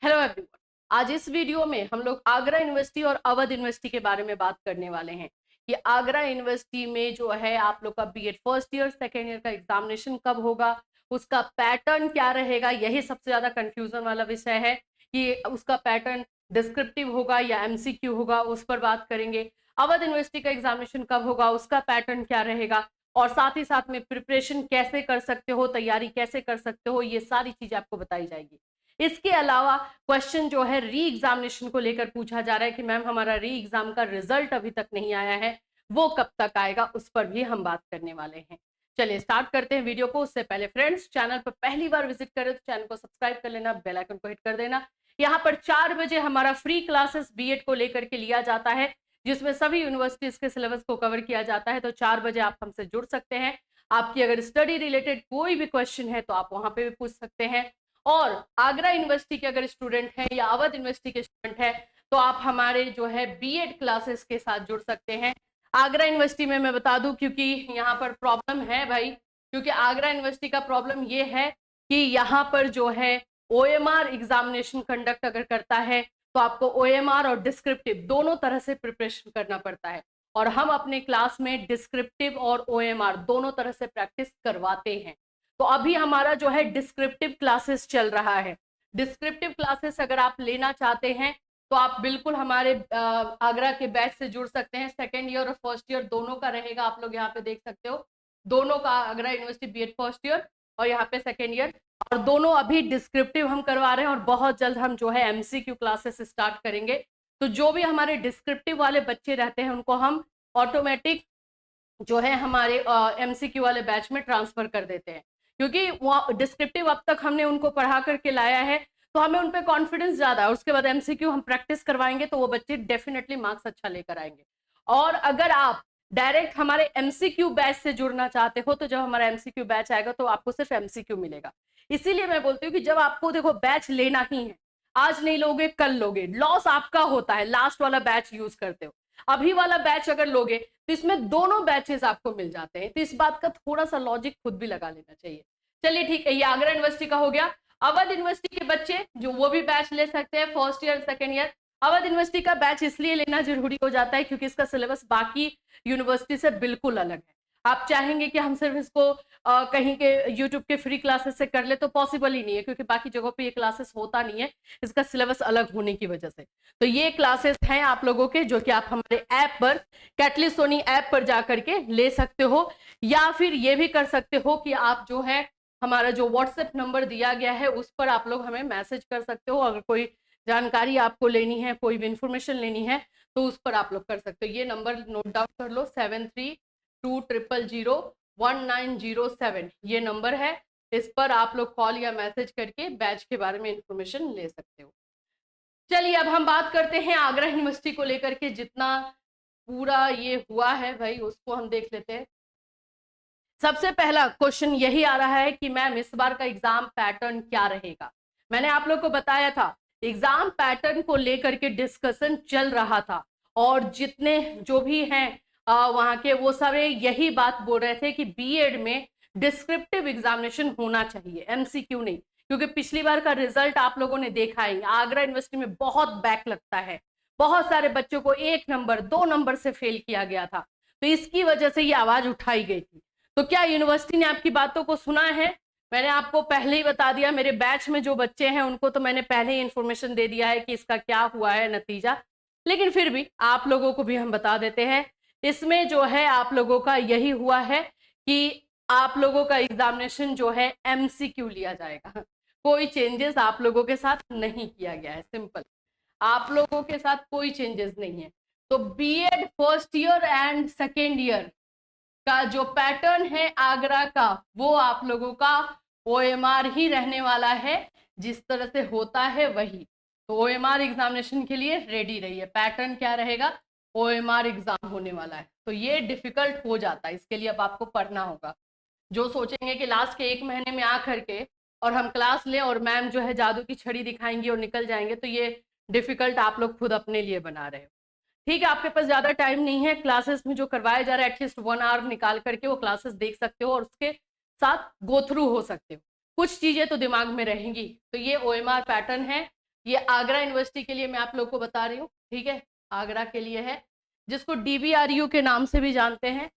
Hello everyone. आज इस video में हम लोग आगरा यूनिवर्सिटी और अवध यूनिवर्सिटी के बारे में बात करने वाले हैं कि आगरा यूनिवर्सिटी में जो है आप लोग का BEd first year second year का एग्जामिनेशन कब होगा, उसका पैटर्न क्या रहेगा। यही सबसे ज्यादा कंफ्यूजन वाला विषय है कि उसका पैटर्न डिस्क्रिप्टिव होगा या एमसीक्यू होगा, उस पर बात करेंगे। अवध यूनिवर्सिटी का एग्जामिनेशन कब होगा, उसका पैटर्न क्या रहेगा, और साथ ही साथ में प्रिपरेशन कैसे कर सकते हो, तैयारी कैसे कर सकते हो, ये सारी चीजें आपको बताई जाएगी। इसके अलावा क्वेश्चन जो है री एग्जामिनेशन को लेकर पूछा जा रहा है कि मैम हमारा री एग्जाम का रिजल्ट अभी तक नहीं आया है, वो कब तक आएगा, उस पर भी हम बात करने वाले हैं। चलिए स्टार्ट करते हैं वीडियो को। उससे पहले फ्रेंड्स, चैनल पर पहली बार विजिट करें तो चैनल को सब्सक्राइब कर लेना, बेल आइकन को हिट कर देना। यहाँ पर 4 बजे हमारा फ्री क्लासेस बीएड को लेकर के लिया जाता है, जिसमें सभी यूनिवर्सिटीज के सिलेबस को कवर किया जाता है। तो 4 बजे आप हमसे जुड़ सकते हैं। आपकी अगर स्टडी रिलेटेड कोई भी क्वेश्चन है तो आप वहां पे भी पूछ सकते हैं। और आगरा यूनिवर्सिटी के अगर स्टूडेंट है या अवध यूनिवर्सिटी के स्टूडेंट है तो आप हमारे जो है बीएड क्लासेस के साथ जुड़ सकते हैं। आगरा यूनिवर्सिटी में मैं बता दूं, क्योंकि यहाँ पर प्रॉब्लम है भाई, क्योंकि आगरा यूनिवर्सिटी का प्रॉब्लम ये है कि यहाँ पर जो है ओएमआर एग्जामिनेशन कंडक्ट अगर करता है तो आपको ओएमआर और डिस्क्रिप्टिव दोनों तरह से प्रिपरेशन करना पड़ता है, और हम अपने क्लास में डिस्क्रिप्टिव और ओएमआर दोनों तरह से प्रैक्टिस करवाते हैं। तो अभी हमारा जो है डिस्क्रिप्टिव क्लासेस चल रहा है। डिस्क्रिप्टिव क्लासेस अगर आप लेना चाहते हैं तो आप बिल्कुल हमारे आगरा के बैच से जुड़ सकते हैं। सेकेंड ईयर और फर्स्ट ईयर दोनों का रहेगा, आप लोग यहाँ पे देख सकते हो, दोनों का Agra university BEd first year और यहाँ पे सेकेंड ईयर, और दोनों अभी डिस्क्रिप्टिव हम करवा रहे हैं। और बहुत जल्द हम जो है एमसीक्यू क्लासेस स्टार्ट करेंगे। तो जो भी हमारे डिस्क्रिप्टिव वाले बच्चे रहते हैं उनको हम ऑटोमेटिक जो है हमारे एमसीक्यू वाले बैच में ट्रांसफर कर देते हैं, क्योंकि वो डिस्क्रिप्टिव अब तक हमने उनको पढ़ा करके लाया है तो हमें उन पे कॉन्फिडेंस ज्यादा है। उसके बाद एमसीक्यू हम प्रैक्टिस करवाएंगे तो वो बच्चे डेफिनेटली मार्क्स अच्छा लेकर आएंगे। और अगर आप डायरेक्ट हमारे एमसीक्यू बैच से जुड़ना चाहते हो तो जब हमारा एमसीक्यू बैच आएगा तो आपको सिर्फ एमसीक्यू मिलेगा। इसीलिए मैं बोलती हूँ कि जब आपको देखो बैच लेना ही है, आज नहीं लोगे कल लोगे, लॉस आपका होता है लास्ट वाला बैच यूज करते हो। अभी वाला बैच अगर लोगे तो इसमें दोनों बैचेस आपको मिल जाते हैं। तो इस बात का थोड़ा सा लॉजिक खुद भी लगा लेना चाहिए। चलिए ठीक है, ये आगरा यूनिवर्सिटी का हो गया। अवध यूनिवर्सिटी के बच्चे जो वो भी बैच ले सकते हैं, first year second year. Awadh university का बैच इसलिए लेना जरूरी हो जाता है क्योंकि इसका सिलेबस बाकी यूनिवर्सिटी से बिल्कुल अलग है। आप चाहेंगे कि हम सिर्फ इसको कहीं के यूट्यूब के फ्री क्लासेस से कर ले तो पॉसिबल ही नहीं है, क्योंकि बाकी जगहों पे ये क्लासेस होता नहीं है, इसका सिलेबस अलग होने की वजह से। तो ये क्लासेस हैं आप लोगों के, जो कि आप हमारे ऐप पर, कैटलिस्ट सोनी ऐप पर जा करके ले सकते हो, या फिर ये भी कर सकते हो कि आप जो है हमारा जो व्हाट्सएप नंबर दिया गया है उस पर आप लोग हमें मैसेज कर सकते हो। अगर कोई जानकारी आपको लेनी है, कोई भी इंफॉर्मेशन लेनी है तो उस पर आप लोग कर सकते हो। ये नंबर नोट डाउन कर लो, 7320001907 ये नंबर है। इस पर आप लोग कॉल या मैसेज करके बैच के बारे में इंफॉर्मेशन ले सकते हो। चलिए अब हम बात करते हैं आगरा यूनिवर्सिटी को लेकर के, जितना पूरा ये हुआ है भाई उसको हम देख लेते हैं। सबसे पहला क्वेश्चन यही आ रहा है कि मैम इस बार का एग्जाम पैटर्न क्या रहेगा। मैंने आप लोग को बताया था एग्जाम पैटर्न को लेकर के डिस्कशन चल रहा था, और जितने जो भी हैं वहां के वो सारे यही बात बोल रहे थे कि बीएड में डिस्क्रिप्टिव एग्जामिनेशन होना चाहिए, एमसीक्यू नहीं। क्योंकि पिछली बार का रिजल्ट आप लोगों ने देखा है, आगरा यूनिवर्सिटी में बहुत बैक लगता है, बहुत सारे बच्चों को 1 नंबर 2 नंबर से फेल किया गया था। तो इसकी वजह से ये आवाज उठाई गई थी। तो क्या यूनिवर्सिटी ने आपकी बातों को सुना है? मैंने आपको पहले ही बता दिया, मेरे बैच में जो बच्चे हैं उनको तो मैंने पहले ही इंफॉर्मेशन दे दिया है कि इसका क्या हुआ है नतीजा, लेकिन फिर भी आप लोगों को भी हम बता देते हैं। इसमें जो है आप लोगों का यही हुआ है कि आप लोगों का एग्जामिनेशन जो है एमसीक्यू लिया जाएगा। कोई चेंजेस आप लोगों के साथ नहीं किया गया है, सिंपल, आप लोगों के साथ कोई चेंजेस नहीं है। तो BEd first year and second year का जो पैटर्न है आगरा का, वो आप लोगों का ओएमआर ही रहने वाला है, जिस तरह से होता है वही। तो ओएमआर एग्जामिनेशन के लिए रेडी रहिए। पैटर्न क्या रहेगा? ओएमआर एग्जाम होने वाला है, तो ये डिफिकल्ट हो जाता है, इसके लिए अब आपको पढ़ना होगा। जो सोचेंगे कि लास्ट के 1 महीने में आ करके और हम क्लास लें और मैम जो है जादू की छड़ी दिखाएंगी और निकल जाएंगे, तो ये डिफिकल्ट आप लोग खुद अपने लिए बना रहे हो। ठीक है, आपके पास ज्यादा टाइम नहीं है, क्लासेस में जो करवाया जा रहा है एटलीस्ट 1 आवर निकाल करके वो क्लासेस देख सकते हो और उसके साथ गो थ्रू हो सकते हो, कुछ चीजें तो दिमाग में रहेंगी। तो ये ओएमआर पैटर्न है, ये आगरा यूनिवर्सिटी के लिए मैं आप लोग को बता रही हूँ, ठीक है, आगरा के लिए है, जिसको DBRU के नाम से भी जानते हैं।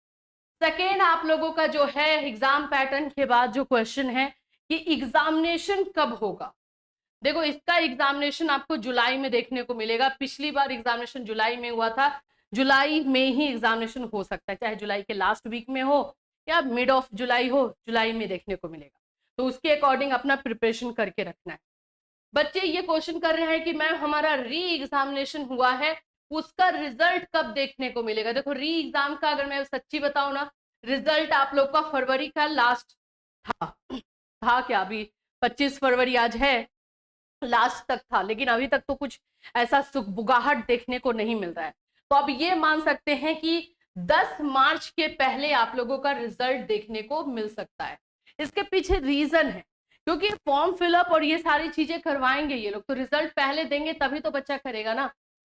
सेकेंड आप लोगों का जो है एग्जाम पैटर्न के बाद जो क्वेश्चन है कि एग्जामिनेशन कब होगा। देखो इसका एग्जामिनेशन आपको जुलाई में देखने को मिलेगा। पिछली बार एग्जामिनेशन जुलाई में हुआ था, जुलाई में ही एग्जामिनेशन हो सकता है, चाहे जुलाई के लास्ट वीक में हो या मिड ऑफ जुलाई हो, जुलाई में देखने को मिलेगा। तो उसके अकॉर्डिंग अपना प्रिपरेशन करके रखना है। बच्चे ये क्वेश्चन कर रहे हैं कि मैम हमारा री एग्जामिनेशन हुआ है, उसका रिजल्ट कब देखने को मिलेगा। देखो री एग्जाम का अगर मैं सच्ची बताऊं ना, रिजल्ट आप लोग का फरवरी का लास्ट था क्या, अभी 25 फरवरी आज है, लास्ट तक था, लेकिन अभी तक तो कुछ ऐसा सुगबुगाहट देखने को नहीं मिल रहा है। तो अब ये मान सकते हैं कि 10 मार्च के पहले आप लोगों का रिजल्ट देखने को मिल सकता है। इसके पीछे रीजन है क्योंकि फॉर्म फिलअप और ये सारी चीजें करवाएंगे ये लोग, तो रिजल्ट पहले देंगे तभी तो बच्चा करेगा ना।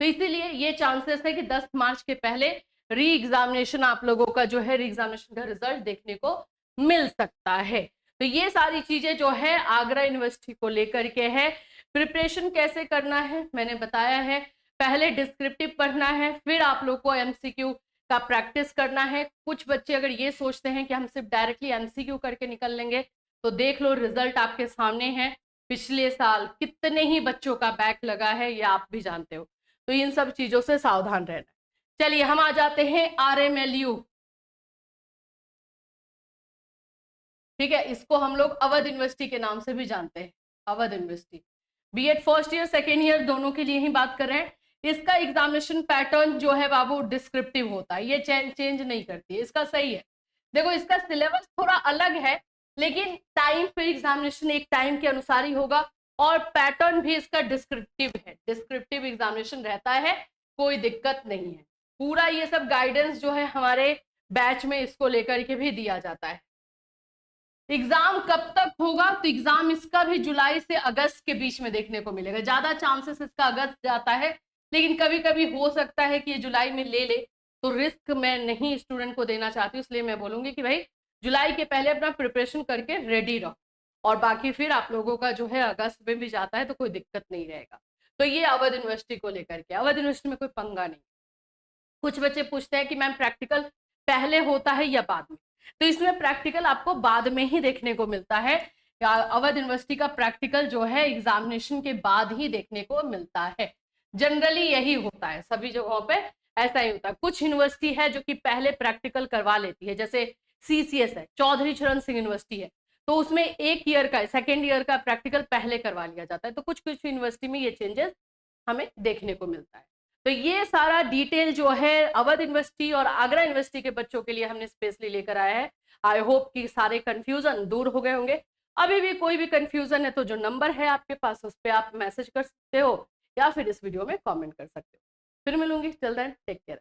तो इसीलिए ये चांसेस है कि 10 मार्च के पहले री एग्जामिनेशन आप लोगों का जो है री एग्जामिनेशन का रिजल्ट देखने को मिल सकता है। तो ये सारी चीजें जो है आगरा यूनिवर्सिटी को लेकर के है। प्रिपरेशन कैसे करना है मैंने बताया है, पहले डिस्क्रिप्टिव पढ़ना है, फिर आप लोग को MCQ का प्रैक्टिस करना है। कुछ बच्चे अगर ये सोचते हैं कि हम सिर्फ डायरेक्टली MCQ करके निकल लेंगे, तो देख लो रिजल्ट आपके सामने है, पिछले साल कितने ही बच्चों का बैक लगा है ये आप भी जानते हो। तो इन सब चीजों से सावधान रहना। चलिए हम आ जाते हैं RMLU, ठीक है, इसको हम लोग अवध यूनिवर्सिटी के नाम से भी जानते हैं, Awadh university. B.Ed first year second year दोनों के लिए ही बात कर रहे हैं। इसका एग्जामिनेशन पैटर्न जो है बाबू डिस्क्रिप्टिव होता है, ये चेंज नहीं करती है, इसका सही है। देखो इसका सिलेबस थोड़ा अलग है, लेकिन टाइम पे एग्जामिनेशन एक टाइम के अनुसार ही होगा, और पैटर्न भी इसका डिस्क्रिप्टिव है, डिस्क्रिप्टिव एग्जामिनेशन रहता है, कोई दिक्कत नहीं है। पूरा ये सब गाइडेंस जो है हमारे बैच में इसको लेकर के भी दिया जाता है। एग्जाम कब तक होगा, तो एग्जाम इसका भी जुलाई से अगस्त के बीच में देखने को मिलेगा। ज्यादा चांसेस इसका अगस्त जाता है, लेकिन कभी कभी हो सकता है कि ये जुलाई में ले ले, तो रिस्क मैं नहीं स्टूडेंट को देना चाहती हूँ, इसलिए मैं बोलूंगी कि भाई जुलाई के पहले अपना प्रिपरेशन करके रेडी रहो, और बाकी फिर आप लोगों का जो है अगस्त में भी जाता है तो कोई दिक्कत नहीं रहेगा। तो ये अवध यूनिवर्सिटी को लेकर के, अवध यूनिवर्सिटी में कोई पंगा नहीं। कुछ बच्चे पूछते हैं कि मैम प्रैक्टिकल पहले होता है या बाद में, तो इसमें प्रैक्टिकल आपको बाद में ही देखने को मिलता है। अवध यूनिवर्सिटी का प्रैक्टिकल जो है एग्जामिनेशन के बाद ही देखने को मिलता है, जनरली यही होता है, सभी जगहों पे ऐसा ही होता है। कुछ यूनिवर्सिटी है जो कि पहले प्रैक्टिकल करवा लेती है, जैसे CCS है, चौधरी चरण सिंह यूनिवर्सिटी है, तो उसमें एक ईयर का सेकेंड ईयर का प्रैक्टिकल पहले करवा लिया जाता है। तो कुछ कुछ यूनिवर्सिटी में ये चेंजेस हमें देखने को मिलता है। तो ये सारा डिटेल जो है अवध यूनिवर्सिटी और आगरा यूनिवर्सिटी के बच्चों के लिए हमने स्पेशली लेकर आया है। आई होप कि सारे कंफ्यूजन दूर हो गए होंगे। अभी भी कोई भी कंफ्यूजन है तो जो नंबर है आपके पास उस पर आप मैसेज कर सकते हो या फिर इस वीडियो में कमेंट कर सकते हो। फिर मिलूंगी, टिल देन टेक केयर।